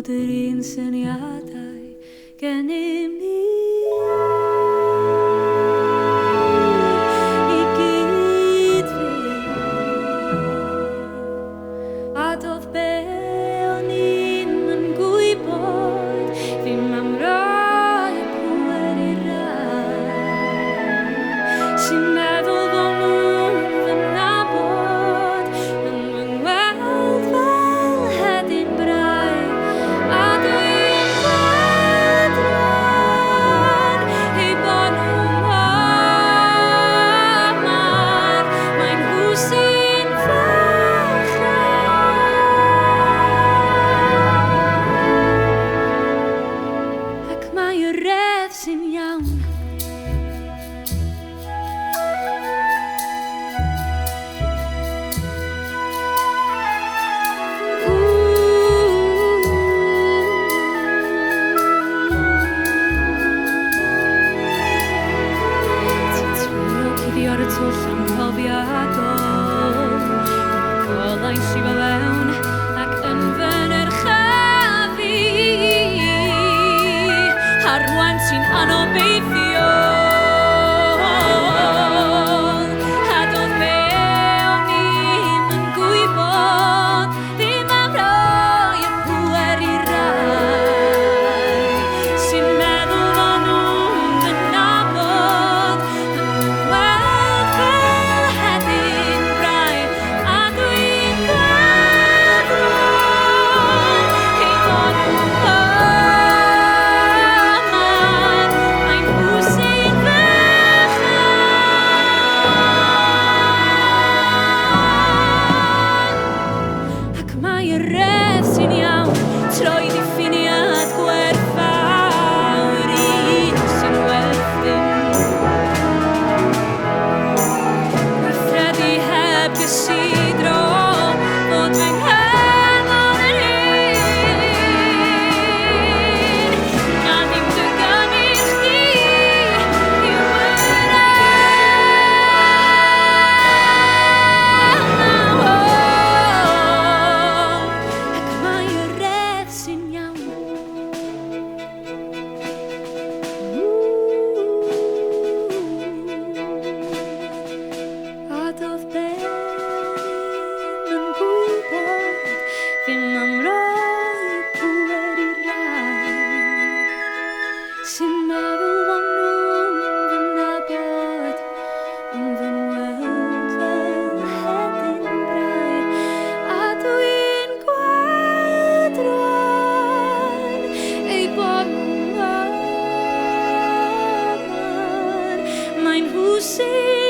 bod yr un syniadau gennym ni i gyd fynd. A doedd be o'n i'm yn gwybod ddim am roi y pŵer i'r rai sy'n meddwl bod nhw'n fy nabod yn fy ngweld fel hedyn brau. A dwi'n gweld rwan eu bod nhw'n omar. Mae'n nhw sy'n ffachan ac mae y redd sy'n iawn. Ar y twll am profiadol golau'n llifo fewn ac yn fy nyrchafu a rwan ti'n anobeithiol a doedd be o'n i'm yn gwybod ddim am roi y pŵer i'r rai sy'n meddwl bod nhw'n fy nabod yn gweld fel hedyn brau. A dwi'n gweld rwan eu bod nhw'n omar. Mae'n nhw sy'n fechan ac mae y redd sy'n iawn. Troi diffiniad gwerthfawr i un sy'n werthyn gweithredu heb gysidro fod fy nghanol yn hyn na ddim dy gynnig chdi yw ac mae y redd sy'n iawn. A doedd be ddim yn gwybod ddim am roi pŵer i'r rai sy'n meddwl bod nhw'n fy nabod yn fy ngweld fel hedyn brau. A dwi'n gweld rwan eu bod nhw'n omar. Mae'n nhw sy'n